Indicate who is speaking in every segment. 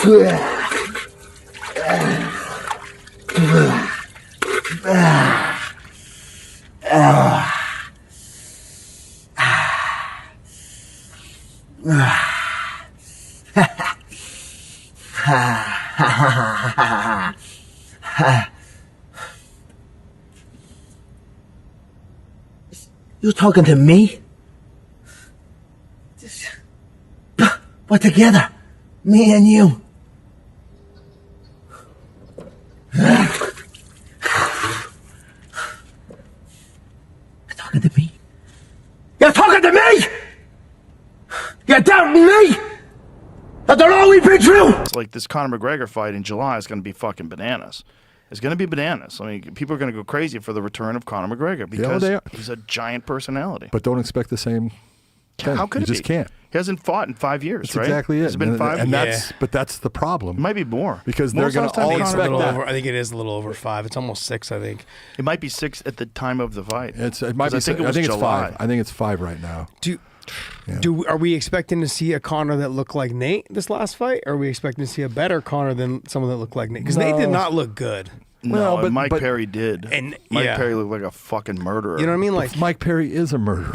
Speaker 1: You talking to me? We're together, me and you. You're talking to me? You're talking to me? You're doubting me? After all we've been through?
Speaker 2: It's like this Conor McGregor fight in July is going to be fucking bananas. It's going to be bananas. I mean, people are going to go crazy for the return of Conor McGregor because he's a giant personality.
Speaker 3: But don't expect the same thing.
Speaker 2: How could
Speaker 3: you
Speaker 2: it
Speaker 3: just
Speaker 2: be?
Speaker 3: can't.
Speaker 2: He hasn't fought in 5 years,
Speaker 3: That's
Speaker 2: right?
Speaker 3: exactly it.
Speaker 2: It's been 5 years.
Speaker 3: But that's the problem.
Speaker 2: It might be more.
Speaker 3: Because they're going to all expect that.
Speaker 4: I think it is a little over 5. It's almost 6, I think.
Speaker 2: It might be 6 at the time of the fight.
Speaker 3: It might be.
Speaker 2: I think
Speaker 3: I think it's
Speaker 2: July.
Speaker 3: 5. I think it's 5 right now.
Speaker 4: Are we expecting to see a Conor that looked like Nate this last fight? Or are we expecting to see a better Conor than someone that looked like Nate? Because Nate did not look good.
Speaker 2: No, but Mike Perry did.
Speaker 4: And
Speaker 2: Mike Perry looked like a fucking murderer.
Speaker 4: You know what I mean? Like
Speaker 3: Mike Perry is a murderer.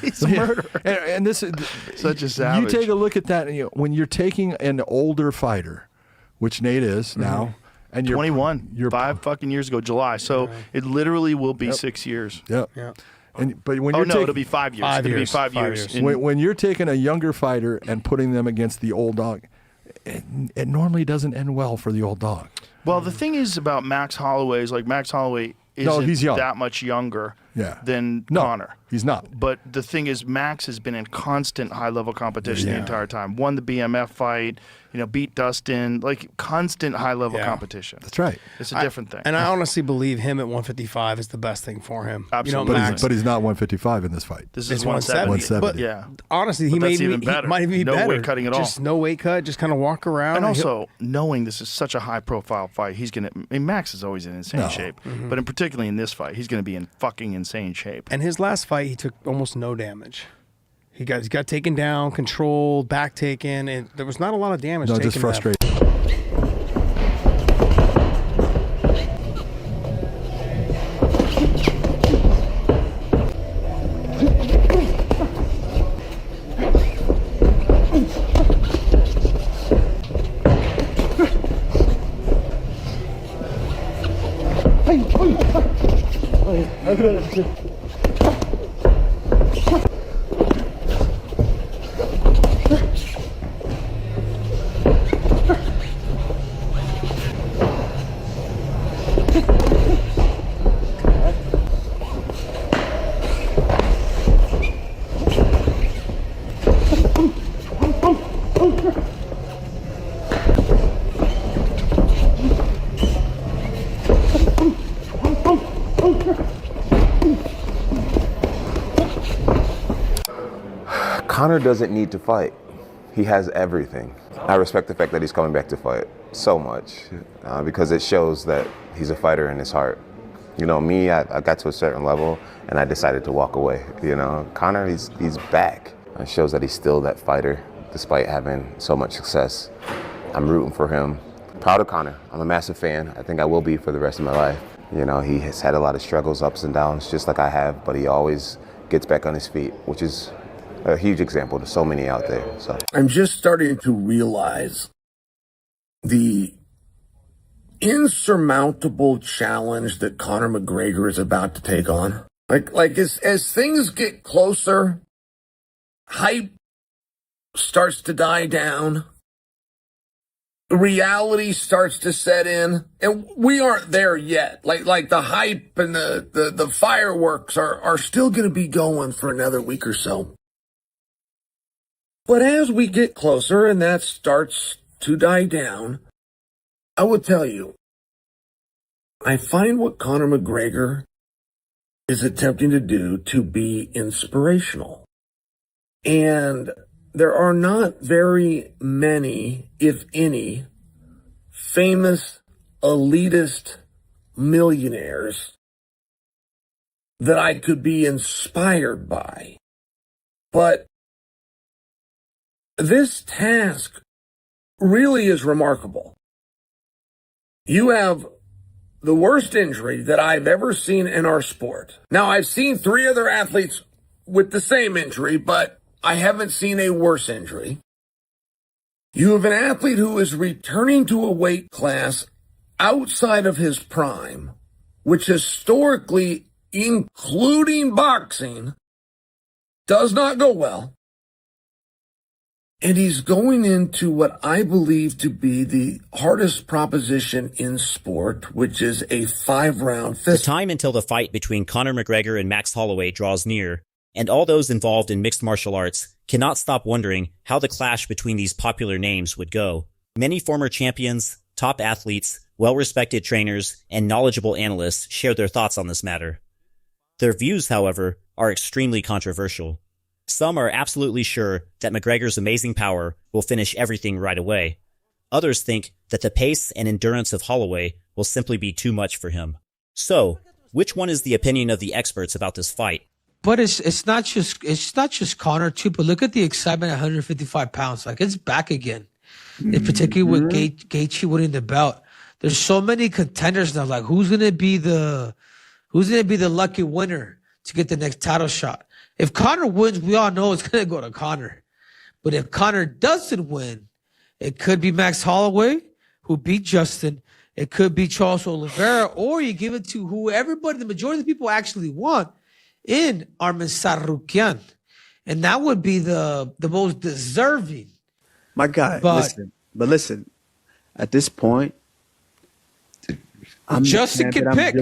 Speaker 2: He's a murderer.
Speaker 3: And this is
Speaker 2: such a savage.
Speaker 3: You take a look at that, and when you're taking an older fighter, which Nate is now, and you're
Speaker 2: 21. You're 5 fucking years ago, July. So it literally will be 6 years.
Speaker 3: Yep.
Speaker 4: Yeah.
Speaker 3: But when you're
Speaker 2: it'll be 5 years. It'll be 5 years.
Speaker 3: When you're taking a younger fighter and putting them against the old dog, it normally doesn't end well for the old dog.
Speaker 2: Well, the thing is about Max Holloway is like Max Holloway isn't that much younger than Conor.
Speaker 3: He's not.
Speaker 2: But the thing is, Max has been in constant high-level competition the entire time. Won the BMF fight, beat Dustin, like constant high-level competition.
Speaker 3: That's right.
Speaker 2: It's a different thing.
Speaker 4: And I honestly believe him at 155 is the best thing for him.
Speaker 2: Absolutely.
Speaker 3: But he's not 155 in this fight.
Speaker 2: This is 170.
Speaker 4: But honestly, he might even be
Speaker 2: no
Speaker 4: better.
Speaker 2: weight cutting at all.
Speaker 4: Just no weight cut, just kind of walk around.
Speaker 2: And also, knowing this is such a high-profile fight, Max is always in insane shape. But in particularly in this fight, he's going to be in fucking insane shape.
Speaker 4: And his last fight, he took almost no damage. He got taken down, controlled, back taken, and there was not a lot of damage.
Speaker 3: No, just frustrating.
Speaker 5: Conor doesn't need to fight. He has everything. I respect the fact that he's coming back to fight so much because it shows that he's a fighter in his heart. Me, I got to a certain level and I decided to walk away. Conor, he's back. It shows that he's still that fighter despite having so much success. I'm rooting for him. Proud of Conor. I'm a massive fan. I think I will be for the rest of my life. He has had a lot of struggles, ups and downs, just like I have, but he always gets back on his feet, which is a huge example to so many out there. So
Speaker 6: I'm just starting to realize the insurmountable challenge that Conor McGregor is about to take on. Like as things get closer, hype starts to die down, reality starts to set in, and we aren't there yet. Like the hype and the fireworks are still going to be going for another week or so. But as we get closer and that starts to die down, I will tell you, I find what Conor McGregor is attempting to do to be inspirational. And there are not very many, if any, famous elitist millionaires that I could be inspired by. But this task really is remarkable. You have the worst injury that I've ever seen in our sport. Now, I've seen 3 other athletes with the same injury, but I haven't seen a worse injury. You have an athlete who is returning to a weight class outside of his prime, which historically, including boxing, does not go well. And he's going into what I believe to be the hardest proposition in sport, which is a 5-round fist.
Speaker 7: The time until the fight between Conor McGregor and Max Holloway draws near, and all those involved in mixed martial arts cannot stop wondering how the clash between these popular names would go. Many former champions, top athletes, well-respected trainers, and knowledgeable analysts share their thoughts on this matter. Their views, however, are extremely controversial. Some are absolutely sure that McGregor's amazing power will finish everything right away. Others think that the pace and endurance of Holloway will simply be too much for him. So, which one is the opinion of the experts about this fight?
Speaker 8: But it's not just Conor too. But look at the excitement at 155 pounds. Like, it's back again. And particularly with Gaethje winning the belt. There's so many contenders now. Like, who's gonna be the lucky winner to get the next title shot? If Conor wins, we all know it's gonna go to Conor. But if Conor doesn't win, it could be Max Holloway, who beat Justin. It could be Charles Oliveira, or you give it to who everybody, the majority of the people actually want, in Arman Tsarukyan. And that would be the most deserving.
Speaker 9: My guy, listen. At this point,
Speaker 8: Justin can pick.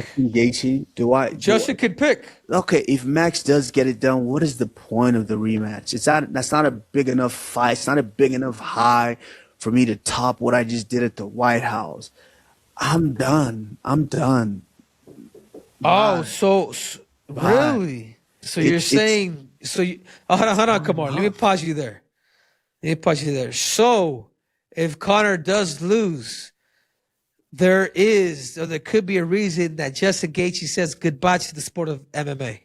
Speaker 9: Justin
Speaker 8: can pick.
Speaker 9: Okay, if Max does get it done, what is the point of the rematch? That's not a big enough fight. It's not a big enough high for me to top what I just did at the White House. I'm done.
Speaker 8: Oh, so really? So you're saying hold on, come on. Let me pause you there. So if Conor does lose, there could be a reason that Justin Gaethje says goodbye to the sport of MMA.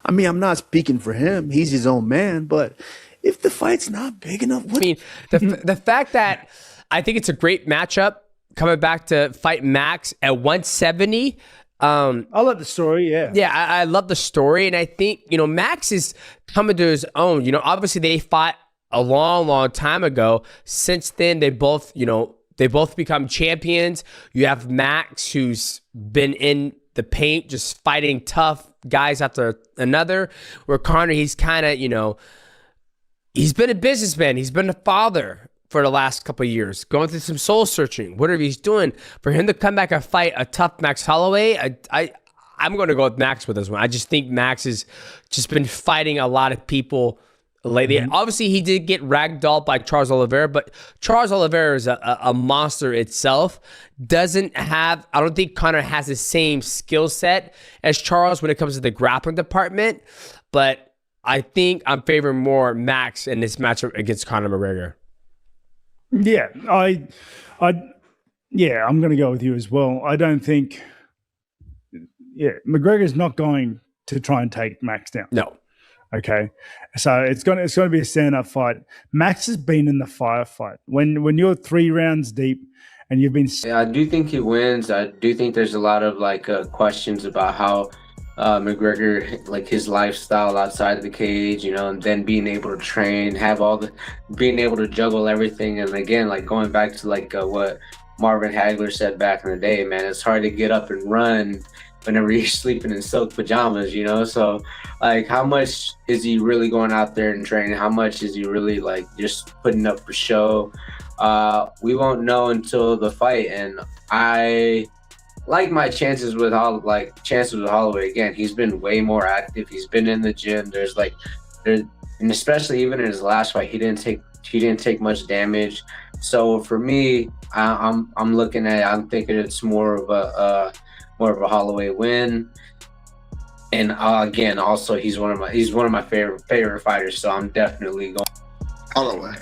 Speaker 9: I mean, I'm not speaking for him. He's his own man. But if the fight's not big enough,
Speaker 10: I mean, the fact that I think it's a great matchup coming back to fight Max at 170.
Speaker 11: I love the story. Yeah,
Speaker 10: I love the story, and I think Max is coming to his own. Obviously they fought a long time ago. Since then, they both become champions. You have Max, who's been in the paint, just fighting tough guys after another. Where Conor, he's kind of, he's been a businessman. He's been a father for the last couple of years, going through some soul searching, whatever he's doing. For him to come back and fight a tough Max Holloway, I'm going to go with Max with this one. I just think Max has just been fighting a lot of people lately. Obviously, he did get ragdolled by Charles Oliveira, but Charles Oliveira is a monster itself. I don't think Conor has the same skill set as Charles when it comes to the grappling department, but I think I'm favoring more Max in this matchup against Conor McGregor.
Speaker 11: Yeah, I'm going to go with you as well. I don't think, McGregor's not going to try and take Max down.
Speaker 10: No.
Speaker 11: Okay, so it's going to be a stand-up fight. Max has been in the firefight. When you're 3 rounds deep and you've been.
Speaker 12: Yeah, I do think he wins. I do think there's a lot of questions about how McGregor, his lifestyle outside of the cage, and then being able to train, being able to juggle everything. And again, going back to what Marvin Hagler said back in the day, man, it's hard to get up and run whenever you're sleeping in silk pajamas, So how much is he really going out there and training? How much is he really just putting up for show? We won't know until the fight. And I like my chances with Holloway. Again, he's been way more active. He's been in the gym. And especially even in his last fight, he didn't take much damage. So for me, I'm thinking it's more of a Holloway win. And again, also he's one of my favorite fighters. So I'm definitely going
Speaker 13: Holloway.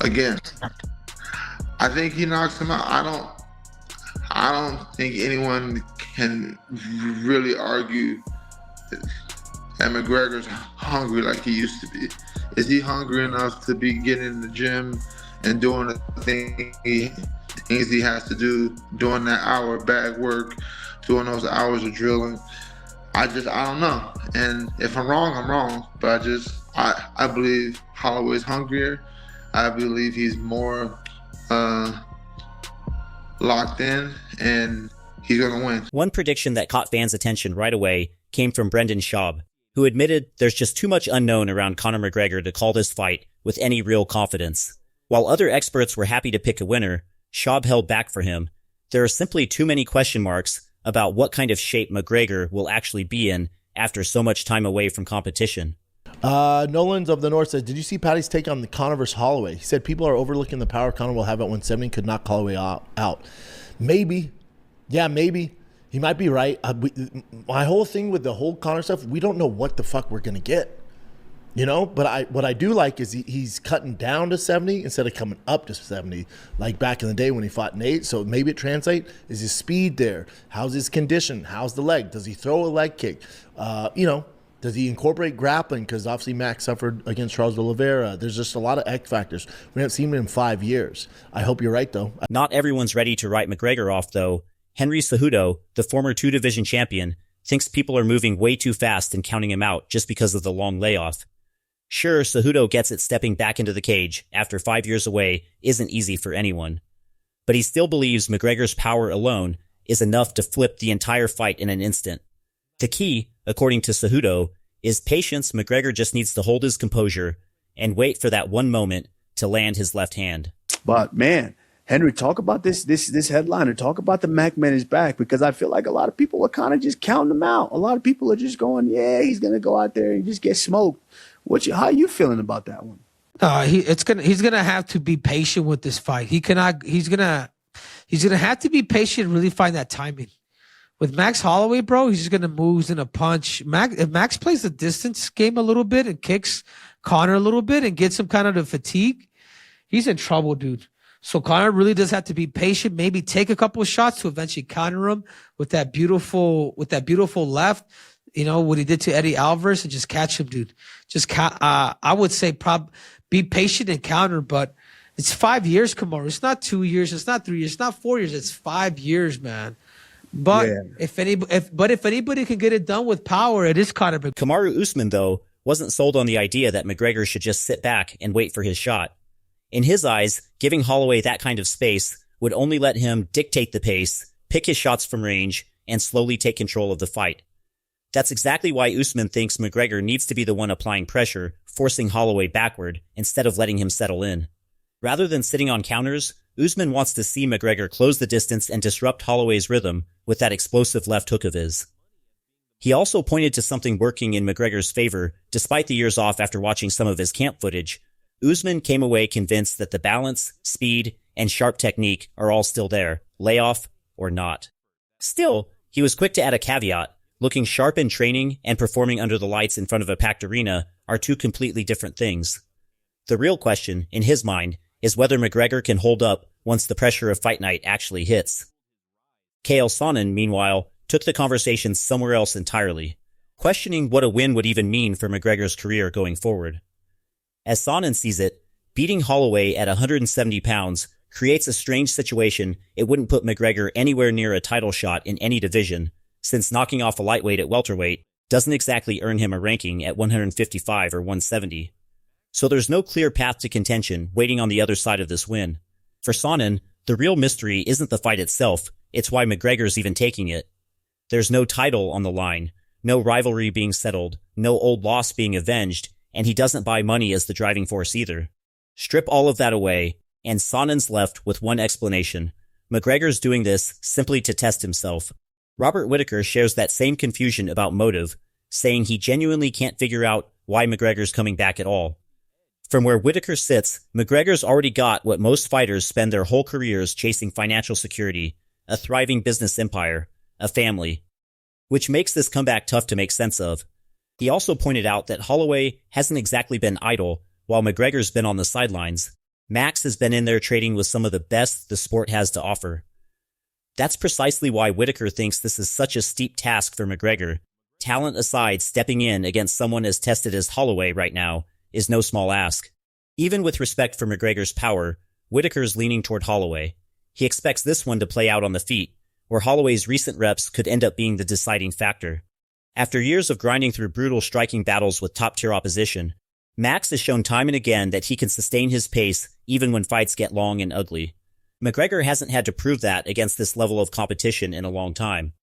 Speaker 13: Again, I think he knocks him out. I don't think anyone can really argue that McGregor's hungry like he used to be. Is he hungry enough to be getting in the gym and doing the things he has to do, doing that hour bag work, doing those hours of drilling. I don't know. And if I'm wrong, I'm wrong. But I believe Holloway's hungrier. I believe he's more locked in, and he's going to win.
Speaker 7: One prediction that caught fans' attention right away came from Brendan Schaub, who admitted there's just too much unknown around Conor McGregor to call this fight with any real confidence. While other experts were happy to pick a winner, Schaub held back for him. There are simply too many question marks about what kind of shape McGregor will actually be in after so much time away from competition.
Speaker 14: Nolan's of the North says, did you see Patty's take on the Conor versus Holloway? He said people are overlooking the power Conor will have at 170, could knock Holloway out. Maybe. Yeah, maybe. He might be right. My whole thing with the whole Conor stuff, we don't know what the fuck we're going to get. You know, but what I do like is he's cutting down to 70 instead of coming up to 70, like back in the day when he fought Nate. So maybe it translates. Is his speed there? How's his condition? How's the leg? Does he throw a leg kick? Does he incorporate grappling? Because obviously Max suffered against Charles Oliveira. There's just a lot of X factors. We haven't seen him in 5 years. I hope you're right, though.
Speaker 7: Not everyone's ready to write McGregor off, though. Henry Cejudo, the former 2-division champion, thinks people are moving way too fast and counting him out just because of the long layoff. Sure, Cejudo gets it stepping back into the cage after 5 years away isn't easy for anyone. But he still believes McGregor's power alone is enough to flip the entire fight in an instant. The key, according to Cejudo, is patience. McGregor just needs to hold his composure and wait for that one moment to land his left hand.
Speaker 9: But man, Henry, talk about this headliner. Talk about the Mac man is back, because I feel like a lot of people are kind of just counting him out. A lot of people are just going, yeah, he's gonna go out there and just get smoked. How are you feeling about that one?
Speaker 8: He's gonna have to be patient with this fight. He's gonna have to be patient and really find that timing. With Max Holloway, bro, he's just gonna move in a punch. If Max plays the distance game a little bit and kicks Conor a little bit and gets him kind of the fatigue, he's in trouble, dude. So Conor really does have to be patient, maybe take a couple of shots to eventually counter him with that beautiful left. You know, what he did to Eddie Alvarez, and just catch him, dude. I would say be patient and counter, but it's 5 years, Kamaru. It's not 2 years. It's not 3 years. It's not 4 years. It's 5 years, man. But yeah. if anybody can get it done with power, it is Conor.
Speaker 7: Kamaru Usman, though, wasn't sold on the idea that McGregor should just sit back and wait for his shot. In his eyes, giving Holloway that kind of space would only let him dictate the pace, pick his shots from range, and slowly take control of the fight. That's exactly why Usman thinks McGregor needs to be the one applying pressure, forcing Holloway backward, instead of letting him settle in. Rather than sitting on counters, Usman wants to see McGregor close the distance and disrupt Holloway's rhythm with that explosive left hook of his. He also pointed to something working in McGregor's favor, despite the years off after watching some of his camp footage. Usman came away convinced that the balance, speed, and sharp technique are all still there, layoff or not. Still, he was quick to add a caveat. Looking sharp in training and performing under the lights in front of a packed arena are two completely different things. The real question, in his mind, is whether McGregor can hold up once the pressure of fight night actually hits. Chael Sonnen, meanwhile, took the conversation somewhere else entirely, questioning what a win would even mean for McGregor's career going forward. As Sonnen sees it, beating Holloway at 170 pounds creates a strange situation. It wouldn't put McGregor anywhere near a title shot in any division, since knocking off a lightweight at welterweight doesn't exactly earn him a ranking at 155 or 170. So there's no clear path to contention waiting on the other side of this win. For Sonnen, the real mystery isn't the fight itself, it's why McGregor's even taking it. There's no title on the line, no rivalry being settled, no old loss being avenged, and he doesn't buy money as the driving force either. Strip all of that away, and Sonnen's left with one explanation. McGregor's doing this simply to test himself. Robert Whittaker shares that same confusion about motive, saying he genuinely can't figure out why McGregor's coming back at all. From where Whittaker sits, McGregor's already got what most fighters spend their whole careers chasing: financial security, a thriving business empire, a family, which makes this comeback tough to make sense of. He also pointed out that Holloway hasn't exactly been idle while McGregor's been on the sidelines. Max has been in there trading with some of the best the sport has to offer. That's precisely why Whittaker thinks this is such a steep task for McGregor. Talent aside, stepping in against someone as tested as Holloway right now is no small ask. Even with respect for McGregor's power, Whitaker's leaning toward Holloway. He expects this one to play out on the feet, where Holloway's recent reps could end up being the deciding factor. After years of grinding through brutal striking battles with top-tier opposition, Max has shown time and again that he can sustain his pace even when fights get long and ugly. McGregor hasn't had to prove that against this level of competition in a long time.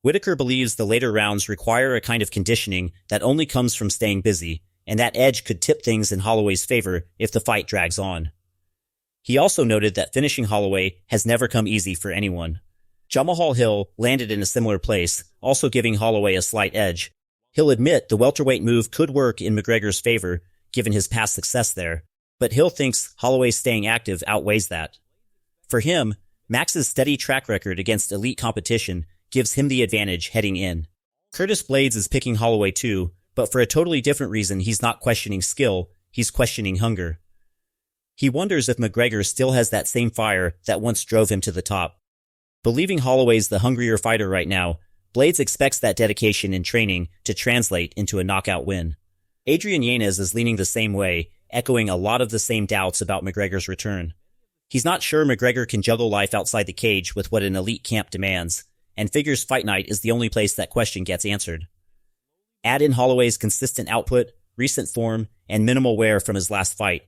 Speaker 7: Whitaker believes the later rounds require a kind of conditioning that only comes from staying busy, and that edge could tip things in Holloway's favor if the fight drags on. He also noted that finishing Holloway has never come easy for anyone. Jamahal Hill landed in a similar place, also giving Holloway a slight edge. He'll admit the welterweight move could work in McGregor's favor, given his past success there, but Hill thinks Holloway's staying active outweighs that. For him, Max's steady track record against elite competition gives him the advantage heading in. Curtis Blaydes is picking Holloway too, but for a totally different reason. He's not questioning skill, he's questioning hunger. He wonders if McGregor still has that same fire that once drove him to the top. Believing Holloway's the hungrier fighter right now, Blaydes expects that dedication in training to translate into a knockout win. Adrian Yanez is leaning the same way, echoing a lot of the same doubts about McGregor's return. He's not sure McGregor can juggle life outside the cage with what an elite camp demands, and figures Fight Night is the only place that question gets answered. Add in Holloway's consistent output, recent form, and minimal wear from his last fight,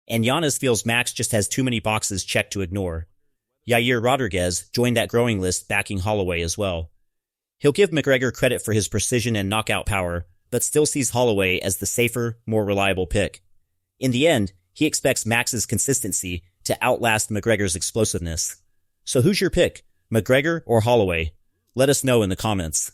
Speaker 7: and Yanez feels Max just has too many boxes checked to ignore. Yair Rodriguez joined that growing list backing Holloway as well. He'll give McGregor credit for his precision and knockout power, but still sees Holloway as the safer, more reliable pick. In the end, he expects Max's consistency to outlast McGregor's explosiveness. So who's your pick, McGregor or Holloway? Let us know in the comments.